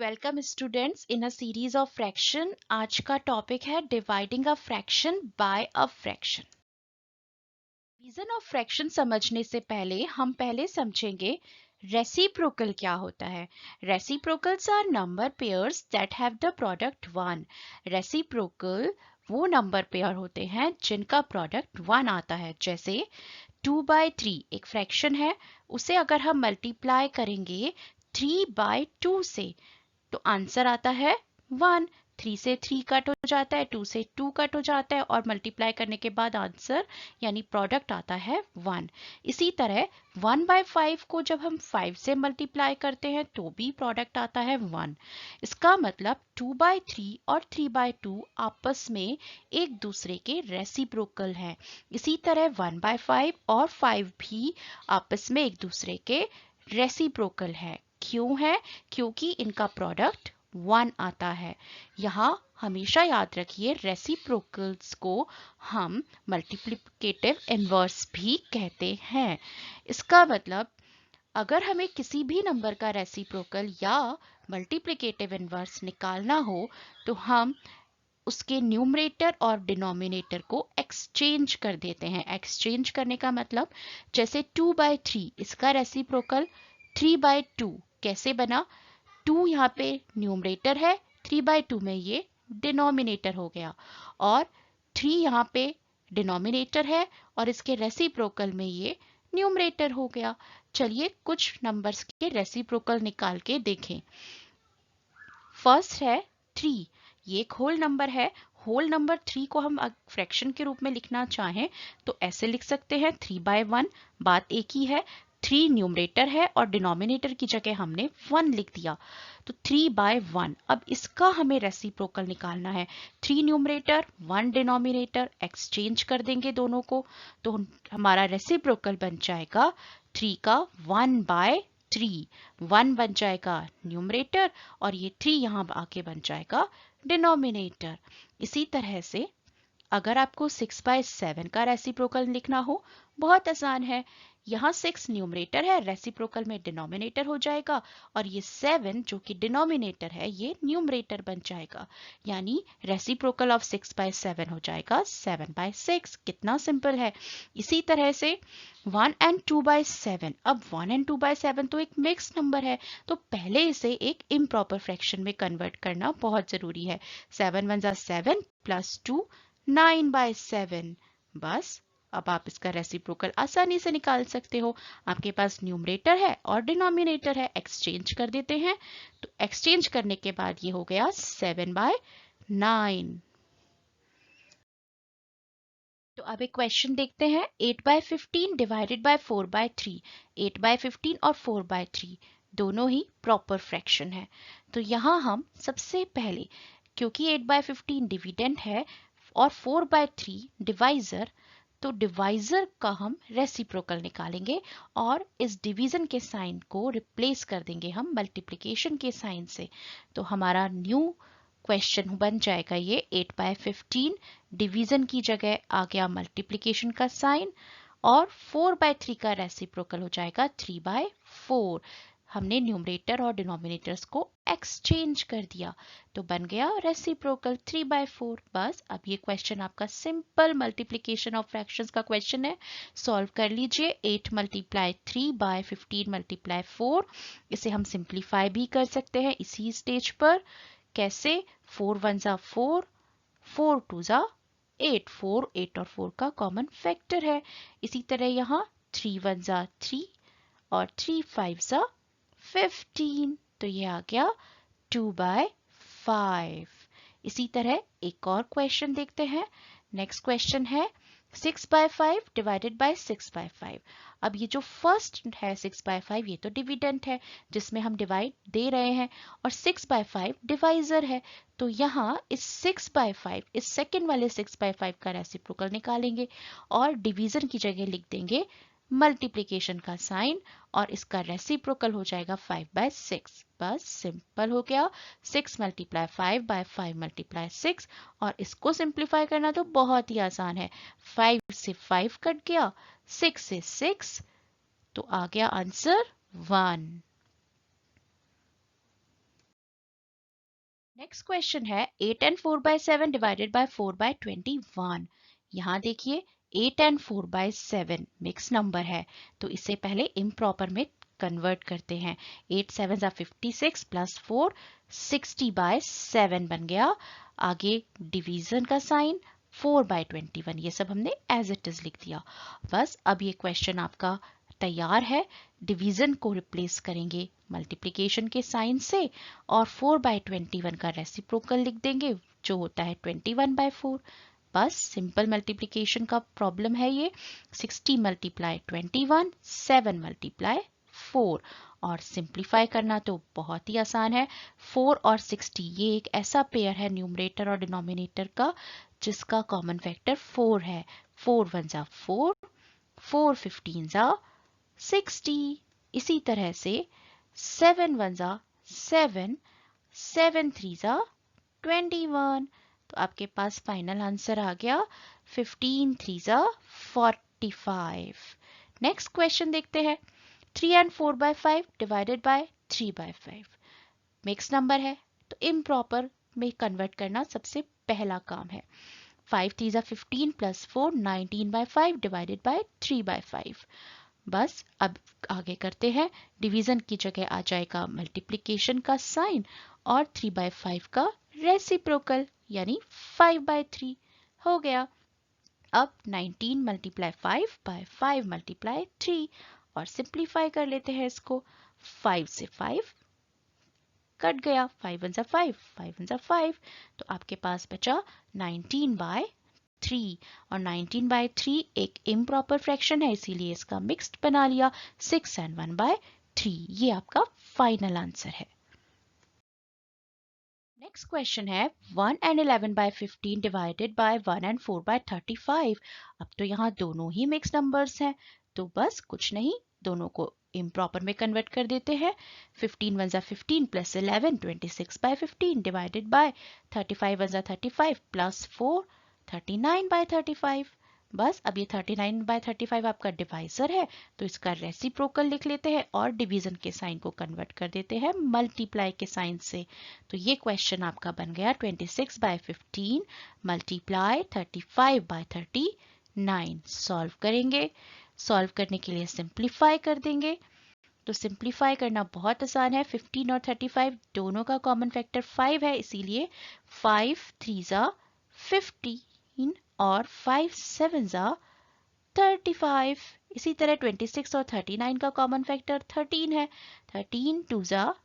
Welcome students in a series of fraction. आज का topic है dividing a fraction by a fraction. Division of fraction समझने से पहले हम पहले समझेंगे रेसिप्रोकल क्या होता है। Reciprocals are number pairs that have the product 1। Reciprocal वो नंबर पेयर होते हैं जिनका प्रोडक्ट 1 आता है। जैसे 2/3 एक फ्रैक्शन है, उसे अगर हम मल्टीप्लाई करेंगे 3/2 से तो आंसर आता है 1। 3 से 3 कट हो जाता है, 2 से 2 कट हो जाता है और मल्टीप्लाई करने के बाद आंसर यानी प्रोडक्ट आता है 1। इसी तरह 1/5 को जब हम 5 से मल्टीप्लाई करते हैं तो भी प्रोडक्ट आता है 1। इसका मतलब 2/3 और 3/2 आपस में एक दूसरे के रेसिप्रोकल हैं। इसी तरह 1/5 और 5 भी आपस में एक दूसरे के रेसिप्रोकल है। क्यों है? क्योंकि इनका प्रोडक्ट 1 आता है। यहाँ हमेशा याद रखिए रेसिप्रोकल्स को हम मल्टीप्लिकेटिव इनवर्स भी कहते हैं। इसका मतलब अगर हमें किसी भी नंबर का रेसिप्रोकल या मल्टीप्लिकेटिव इनवर्स निकालना हो तो हम उसके न्यूमरेटर और डिनोमिनेटर को एक्सचेंज कर देते हैं। एक्सचेंज करने का मतलब जैसे 2/3 इसका रेसिप्रोकल 3/2 कैसे बना? 2 यहाँ पे न्यूमरेटर है, 3/2 में ये डिनोमिनेटर हो गया और 3 यहाँ पे डिनोमिनेटर है और इसके रेसिप्रोकल में ये न्यूमरेटर हो गया। चलिए कुछ नंबर्स के रेसिप्रोकल निकाल के देखें। फर्स्ट है 3। ये एक होल नंबर है। होल नंबर 3 को हम फ्रैक्शन के रूप में लिखना चाहें तो ऐसे लिख सकते हैं 3/1। बात एक ही है, 3 न्यूमरेटर है और डिनोमिनेटर की जगह हमने 1 लिख दिया तो 3/1। अब इसका हमें रेसिप्रोकल निकालना है। 3 न्यूमरेटर 1 डिनोमिनेटर, एक्सचेंज कर देंगे दोनों को तो हमारा रेसिप्रोकल बन जाएगा 3 का 1/3। 1 बन जाएगा न्यूमरेटर और ये 3 यहाँ आके बन जाएगा डिनोमिनेटर। इसी तरह से अगर आपको 6/7 का रेसिप्रोकल लिखना हो, बहुत आसान है। यहाँ 6 न्यूमरेटर है, रेसिप्रोकल में डिनोमिनेटर हो जाएगा और ये 7 जो कि डिनोमिनेटर है ये न्यूमरेटर बन जाएगा। यानी रेसिप्रोकल ऑफ 6/7 हो जाएगा 7/6। कितना सिंपल है। इसी तरह से 1 एंड 2/7। अब 1 एंड 2/7 तो एक मिक्स नंबर है तो पहले इसे एक इम्प्रॉपर फ्रैक्शन में कन्वर्ट करना बहुत जरूरी है। 7 1 7 प्लस 2 9/7। बस अब आप इसका रेसिप्रोकल आसानी से निकाल सकते हो। आपके पास न्यूमरेटर है और डिनोमिनेटर है, एक्सचेंज कर देते हैं तो एक्सचेंज करने के बाद ये हो गया 7/9। तो अब एक क्वेश्चन देखते हैं। 8/15 डिवाइडेड बाय 4/3। 8/15 और 4/3 दोनों ही प्रॉपर फ्रैक्शन है। तो यहाँ हम सबसे पहले क्योंकि 8/15 डिविडेंड है और 4/3 डिवाइजर तो डिवाइजर का हम रेसिप्रोकल निकालेंगे और इस डिवीजन के साइन को रिप्लेस कर देंगे हम मल्टीप्लिकेशन के साइन से। तो हमारा न्यू क्वेश्चन बन जाएगा ये 8/15 डिवीजन की जगह आ गया मल्टीप्लिकेशन का साइन और 4/3 का रेसिप्रोकल हो जाएगा 3/4। हमने न्यूमरेटर और डिनोमिनेटर्स को एक्सचेंज कर दिया तो बन गया रेसिप्रोकल 3/4। बस अब ये क्वेश्चन आपका सिंपल मल्टीप्लिकेशन ऑफ फ्रैक्शंस का क्वेश्चन है। सॉल्व कर लीजिए। 8 × 3/15 × 4। इसे हम सिंप्लीफाई भी कर सकते हैं इसी स्टेज पर। कैसे? 4 1 4, 4 2 8। 4 8 और 4 का कॉमन फैक्टर है। इसी तरह यहाँ 3 1 3 और 3 5 15। तो ये आ गया 2/5। इसी तरह एक और क्वेश्चन देखते हैं। नेक्स्ट क्वेश्चन है 6/5 डिवाइडेड बाय 6/5। अब ये जो फर्स्ट है 6/5 ये तो डिविडेंट है जिसमें हम डिवाइड दे रहे हैं और 6/5 डिवाइजर है। तो यहाँ इस 6/5 इस सेकंड वाले 6/5 का रेसिप्रोकल निकालेंगे और डिवीजन की जगह लिख देंगे मल्टीप्लिकेशन का साइन और इसका रेसिप्रोकल हो जाएगा 5/6। बस सिंपल हो गया। 6 × 5/5 × 6 और इसको सिंप्लीफाई करना तो बहुत ही आसान है। 5 से 5 कट गया, 6 से 6 तो आ गया आंसर 1। नेक्स्ट क्वेश्चन है 8 and 4/7 डिवाइडेड बाय 4/21। यहाँ देखिए 8 and 4/7 मिक्स नंबर है, तो इसे पहले इम्प्रॉपर में कन्वर्ट करते हैं। 8 7 56 प्लस 4 60/7 बन गया। आगे डिवीजन का साइन 4/21, ये सब हमने एज इट इज लिख दिया। बस अब ये क्वेश्चन आपका तैयार है। डिवीजन को रिप्लेस करेंगे मल्टीप्लिकेशन के साइन से और 4/21 का रेसिप्रोकल लिख देंगे जो होता है 21/4। बस सिंपल मल्टीप्लिकेशन का प्रॉब्लम है ये। 60 मल्टीप्लाई 21, 7 मल्टीप्लाई 4 और सिंप्लीफाई करना तो बहुत ही आसान है। 4 और 60 ये एक ऐसा पेयर है न्यूमरेटर और डिनोमिनेटर का जिसका कॉमन फैक्टर 4 है। 4 1 जा 4, 4 15 जा 60। इसी तरह से 7 1 जा 7, 7 3 जा 21। तो आपके पास फाइनल आंसर आ गया 15 3 जा 45। नेक्स्ट क्वेश्चन देखते हैं 3 and 4/5 divided by 3/5। Mix number है तो इम्प्रॉपर में कन्वर्ट करना सबसे पहला काम है। 5 3 जा 15 प्लस 4 19/5 डिवाइडेड बाय 3/5। बस अब आगे करते हैं। डिवीजन की जगह आ जाएगा मल्टीप्लिकेशन का साइन और 3/5 का रेसिप्रोकल यानी 5/3 हो गया। अब 19 मल्टीप्लाई 5 बाय 5 मल्टीप्लाई 3 और सिंप्लीफाई कर लेते हैं इसको। 5 से 5 कट गया, 5 1 जा 5, 5 1 जा 5, तो आपके पास बचा 19/3 और 19/3 एक इम्प्रॉपर फ्रैक्शन है इसीलिए इसका मिक्स्ड बना लिया 6 and 1/3। ये आपका फाइनल आंसर है। नेक्स्ट क्वेश्चन है 1 and 11/15 डिवाइडेड बाय 1 and 4/35। अब तो यहाँ दोनों ही मिक्स नंबर्स हैं तो बस कुछ नहीं, दोनों को इम्प्रॉपर में कन्वर्ट कर देते हैं। 15 1 जा 15 प्लस 11 26/15 डिवाइडेड बाय 35 1 जा 35 प्लस 4 39/35। बस अब ये 39/35 आपका डिवाइजर है तो इसका रेसिप्रोकल लिख लेते हैं और डिवीजन के साइन को कन्वर्ट कर देते हैं मल्टीप्लाई के साइन से। तो ये क्वेश्चन आपका बन गया 26/15 मल्टीप्लाई 35/39। सॉल्व करेंगे, सॉल्व करने के लिए सिंप्लीफाई कर देंगे। तो सिंप्लीफाई करना बहुत आसान है। 15 और 35 दोनों का कॉमन फैक्टर 5 है इसीलिए 5 3 जा 15 और 5 7 जा 35। इसी तरह 26 और 39 का कॉमन फैक्टर 13 है। 13 2 जा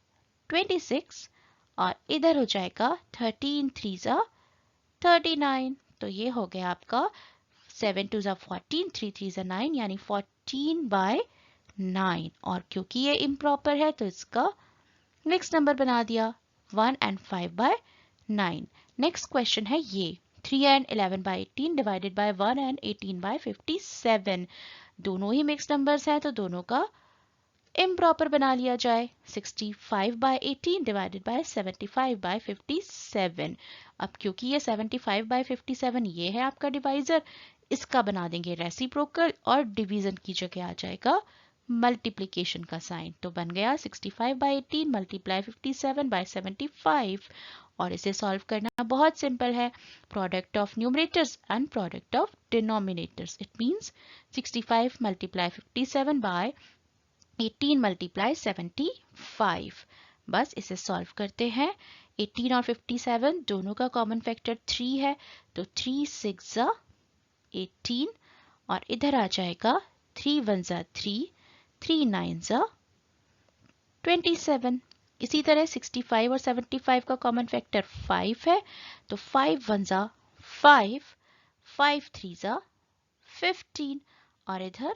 26 और इधर हो जाएगा 13 3 जा 39। तो ये हो गया आपका 7 2 जा 14, 3 3 जा 9 यानी 14/9। और क्योंकि ये इम्प्रॉपर है तो इसका मिक्स नंबर बना दिया 1 and 5/9। नेक्स्ट क्वेश्चन है ये 3 and 11/18 डिवाइडेड बाय 1 and 18/57। दोनों ही मिक्स नंबर्स हैं तो दोनों का इम्प्रॉपर बना लिया जाए। 65/18 डिवाइडेड बाय 75/57। अब क्योंकि ये 75/57 ये है आपका डिवाइजर, इसका बना देंगे रेसिप्रोकल और डिवीजन की जगह आ जाएगा मल्टीप्लिकेशन का साइन। तो बन गया 65/18 मल्टीप्लाई 57/75 और इसे सॉल्व करना बहुत सिंपल है। Product of numerators and product of denominators, it means 65 multiply 57 by 18 multiply 75। बस इसे सॉल्व करते हैं। 18 और 57 दोनों का कॉमन फैक्टर 3 है तो 3 6 जा 18 और इधर आ जाएगा 3 1 जा 3, 3 9 जा 27। इसी तरह 65 और 75 का कॉमन फैक्टर 5 है तो 5 1 जा 5, 5 3 जा 15 और इधर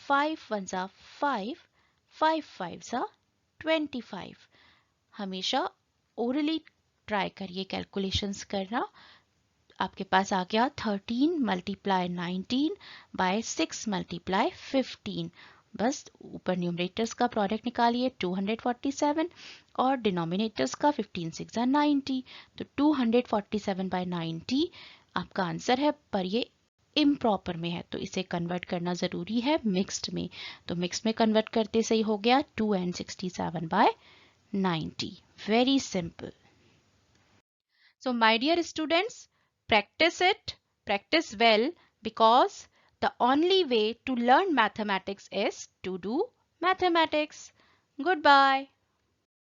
5 1 जा 5, 5 5 जा 25। हमेशा ओरली ट्राई करिए कैलकुलेशंस करना। आपके पास आ गया 13 मल्टीप्लाई 19 बाय 6 मल्टीप्लाई 15। बस ऊपर न्यूमरेटर्स का प्रोडक्ट निकालिए 247 और डिनोमिनेटर्स का 15 6 जा 90। तो 247/90 आपका आंसर है, पर ये इम्प्रॉपर में है तो इसे कन्वर्ट करना जरूरी है मिक्स्ड में। तो मिक्स्ड में कन्वर्ट करते सही हो गया 2 and 67/90। Very simple. So my dear students, practice it, practice well, because the only way to learn mathematics is to do mathematics. Goodbye.